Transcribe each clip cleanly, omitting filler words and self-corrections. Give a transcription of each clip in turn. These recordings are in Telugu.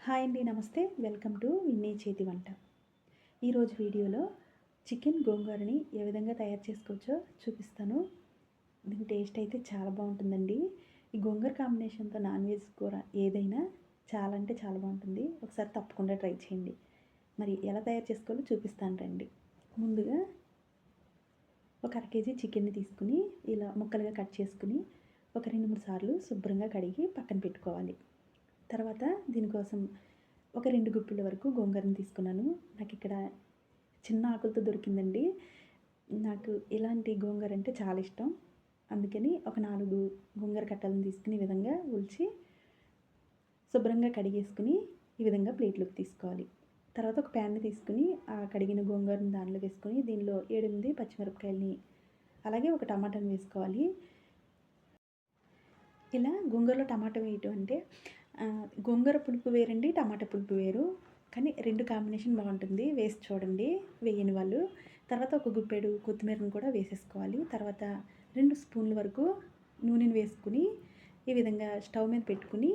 హాయ్ అండి, నమస్తే. వెల్కమ్ టు విన్నీ చేతి వంట. ఈరోజు వీడియోలో చికెన్ గోంగూరని ఏ విధంగా తయారు చేసుకోవచ్చో చూపిస్తాను. దీని టేస్ట్ అయితే చాలా బాగుంటుందండి. ఈ గోంగూర కాంబినేషన్తో నాన్ వెజ్ కూర ఏదైనా చాలా అంటే చాలా బాగుంటుంది. ఒకసారి తప్పకుండా ట్రై చేయండి. మరి ఎలా తయారు చేసుకోవాలో చూపిస్తాను రండి. ముందుగా ఒక అర కేజీ చికెన్ని తీసుకుని ఇలా ముక్కలుగా కట్ చేసుకుని ఒక 2-3 సార్లు శుభ్రంగా కడిగి పక్కన పెట్టుకోవాలి. తర్వాత దీనికోసం ఒక 2 గుప్పిళ్ళ వరకు గోంగూరని తీసుకున్నాను. నాకు ఇక్కడ చిన్న ఆకులతో దొరికిందండి. నాకు ఇలాంటి గోంగూర అంటే చాలా ఇష్టం. అందుకని ఒక 4 గోంగూర కట్టలను తీసుకుని ఈ విధంగా ఒలిచి శుభ్రంగా కడిగేసుకుని ఈ విధంగా ప్లేట్లోకి తీసుకోవాలి. తర్వాత ఒక ప్యాన్ని తీసుకుని ఆ కడిగిన గోంగూరని దానిలో వేసుకొని దీనిలో 7-8 పచ్చిమిరపకాయలని అలాగే ఒక టమాటాని వేసుకోవాలి. ఇలా గోంగూరలో టమాటా వేయటం అంటే గోంగూర పులుపు వేరండి, టమాటా పులుపు వేరు. కానీ 2 కాంబినేషన్ బాగుంటుంది. వేసి చూడండి వేయని వాళ్ళు. తర్వాత ఒక గుప్పెడు కొత్తిమీరను కూడా వేసేసుకోవాలి. తర్వాత 2 స్పూన్ల వరకు నూనెని వేసుకుని ఈ విధంగా స్టవ్ మీద పెట్టుకుని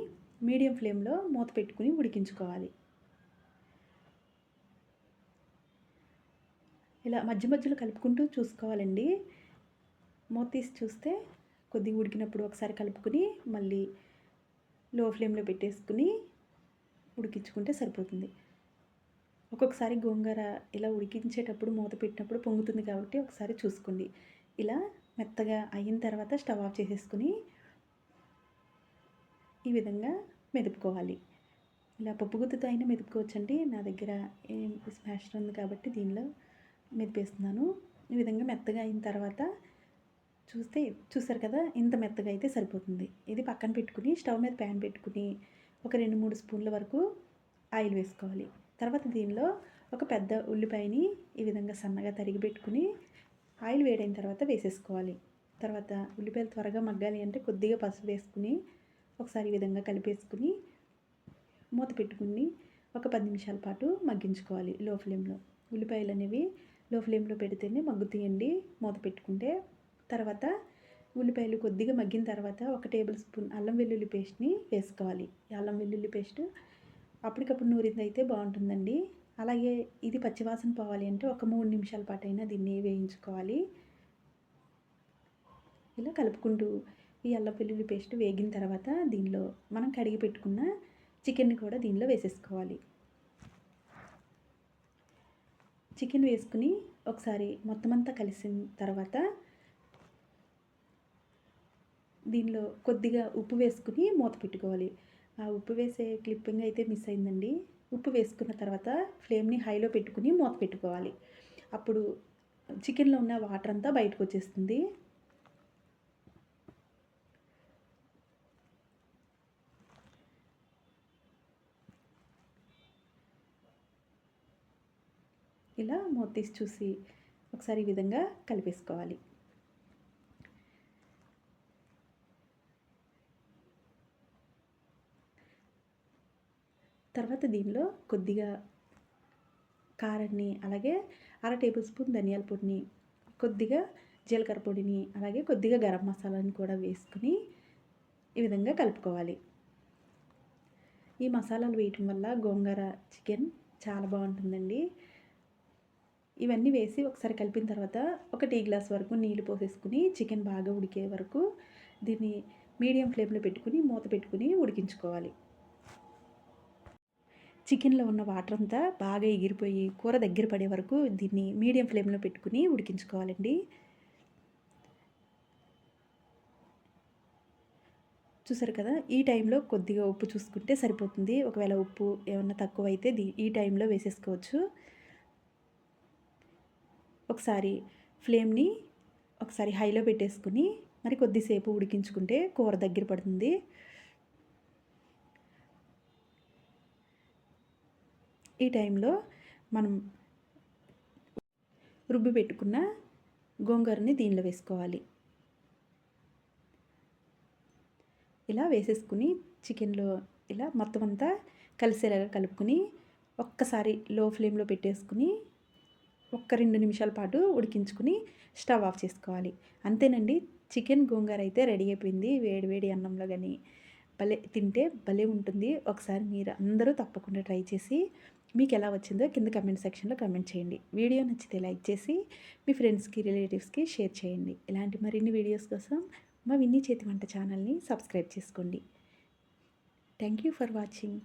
మీడియం ఫ్లేమ్లో మూత పెట్టుకుని ఉడికించుకోవాలి. ఇలా మధ్య మధ్యలో కలుపుకుంటూ చూసుకోవాలండి. మూత తీసి చూస్తే కొద్దిగా ఉడికినప్పుడు ఒకసారి కలుపుకుని మళ్ళీ లో ఫ్లేమ్లో పెట్టేసుకుని ఉడికించుకుంటే సరిపోతుంది. ఒక్కొక్కసారి గోంగూర ఇలా ఉడికించేటప్పుడు మూత పెట్టినప్పుడు పొంగుతుంది కాబట్టి ఒకసారి చూసుకోండి. ఇలా మెత్తగా అయిన తర్వాత స్టవ్ ఆఫ్ చేసేసుకుని ఈ విధంగా మెదుపుకోవాలి. ఇలా పప్పు గుత్తితో అయినా మెదుపుకోవచ్చండి. నా దగ్గర స్మాషర్ ఉంది కాబట్టి దీనిలో మెదిపేస్తున్నాను. ఈ విధంగా మెత్తగా అయిన తర్వాత చూసారు కదా, ఇంత మెత్తగా అయితే సరిపోతుంది. ఇది పక్కన పెట్టుకుని స్టవ్ మీద ప్యాన్ పెట్టుకుని ఒక 2-3 స్పూన్ల వరకు ఆయిల్ వేసుకోవాలి. తర్వాత దీనిలో ఒక పెద్ద ఉల్లిపాయని ఈ విధంగా సన్నగా తరిగి పెట్టుకుని ఆయిల్ వేడైన తర్వాత వేసేసుకోవాలి. తర్వాత ఉల్లిపాయలు త్వరగా మగ్గాలి అంటే కొద్దిగా పసుపు వేసుకుని ఒకసారి ఈ విధంగా కలిపేసుకుని మూత పెట్టుకుని ఒక 10 నిమిషాల పాటు మగ్గించుకోవాలి లో ఫ్లేమ్లో. ఉల్లిపాయలు అనేవి లో ఫ్లేమ్లో పెడితేనే మగ్గుతాయండి మూత పెట్టుకుంటే. తర్వాత ఉల్లిపాయలు కొద్దిగా మగ్గిన తర్వాత ఒక టేబుల్ స్పూన్ అల్లం వెల్లుల్లి పేస్ట్ని వేసుకోవాలి. ఈ అల్లం వెల్లుల్లి పేస్ట్ అప్పటికప్పుడు నూరింది అయితే బాగుంటుందండి. అలాగే ఇది పచ్చివాసన పోవాలి అంటే ఒక 3 నిమిషాల పాటు అయినా దీన్ని వేయించుకోవాలి. ఇలా కలుపుకుంటూ ఈ అల్లం వెల్లుల్లి పేస్ట్ వేగిన తర్వాత దీనిలో మనం కడిగి పెట్టుకున్న చికెన్ని కూడా దీనిలో వేసేసుకోవాలి. చికెన్ వేసుకుని ఒకసారి మొత్తం అంతా కలిసిన తర్వాత దీనిలో కొద్దిగా ఉప్పు వేసుకుని మూత పెట్టుకోవాలి. ఆ ఉప్పు వేసే క్లిప్పింగ్ అయితే మిస్ అయిందండి. ఉప్పు వేసుకున్న తర్వాత ఫ్లేమ్ని హైలో పెట్టుకుని మూత పెట్టుకోవాలి. అప్పుడు చికెన్లో ఉన్న వాటర్ అంతా బయటకు వచ్చేస్తుంది. ఇలా మూత తీసి చూసి ఒకసారి ఈ విధంగా కలిపేసుకోవాలి. తర్వాత దీనిలో కొద్దిగా కారాన్ని అలాగే అర టేబుల్ స్పూన్ ధనియాల పొడిని, కొద్దిగా జీలకర్ర పొడిని అలాగే కొద్దిగా గరం మసాలాని కూడా వేసుకుని ఈ విధంగా కలుపుకోవాలి. ఈ మసాలాలు వేయటం వల్ల గోంగూర చికెన్ చాలా బాగుంటుందండి. ఇవన్నీ వేసి ఒకసారి కలిపిన తర్వాత ఒక టీ గ్లాస్ వరకు నీళ్ళు పోసేసుకుని చికెన్ బాగా ఉడికే వరకు దీన్ని మీడియం ఫ్లేమ్లో పెట్టుకుని మూత పెట్టుకుని ఉడికించుకోవాలి. చికెన్లో ఉన్న వాటర్ అంతా బాగా ఎగిరిపోయి కూర దగ్గర పడే వరకు దీన్ని మీడియం ఫ్లేమ్లో పెట్టుకుని ఉడికించుకోవాలండి. చూసారు కదా, ఈ టైంలో కొద్దిగా ఉప్పు చూసుకుంటే సరిపోతుంది. ఒకవేళ ఉప్పు ఏమన్నా తక్కువైతే ఈ టైంలో వేసేసుకోవచ్చు. ఒకసారి ఫ్లేమ్ని ఒకసారి హైలో పెట్టేసుకుని మరి కొద్దిసేపు ఉడికించుకుంటే కూర దగ్గర పడుతుంది. ఈ టైంలో మనం రుబ్బి పెట్టుకున్న గోంగూరని దీనిలో వేసుకోవాలి. ఇలా వేసేసుకుని చికెన్లో ఇలా మొత్తం అంతా కలిసేలాగా కలుపుకుని ఒక్కసారి లో ఫ్లేమ్లో పెట్టేసుకుని ఒక్క 2 నిమిషాల పాటు ఉడికించుకుని స్టవ్ ఆఫ్ చేసుకోవాలి. అంతేనండి, చికెన్ గోంగూర అయితే రెడీ అయిపోయింది. వేడి వేడి అన్నంలో కానీ భలే తింటే భలే ఉంటుంది. ఒకసారి మీరు అందరూ తప్పకుండా ట్రై చేసి మీకు ఎలా వచ్చిందో కింద కమెంట్ సెక్షన్‌లో కమెంట్ చేయండి. వీడియో నచ్చితే లైక్ చేసి మీ ఫ్రెండ్స్‌కి, రిలేటివ్స్‌కి షేర్ చేయండి. ఇలాంటి మరిన్ని వీడియోస్ కోసం మా విన్నీ చేతి వంట ఛానల్‌ని సబ్స్క్రైబ్ చేసుకోండి. Thank you for watching.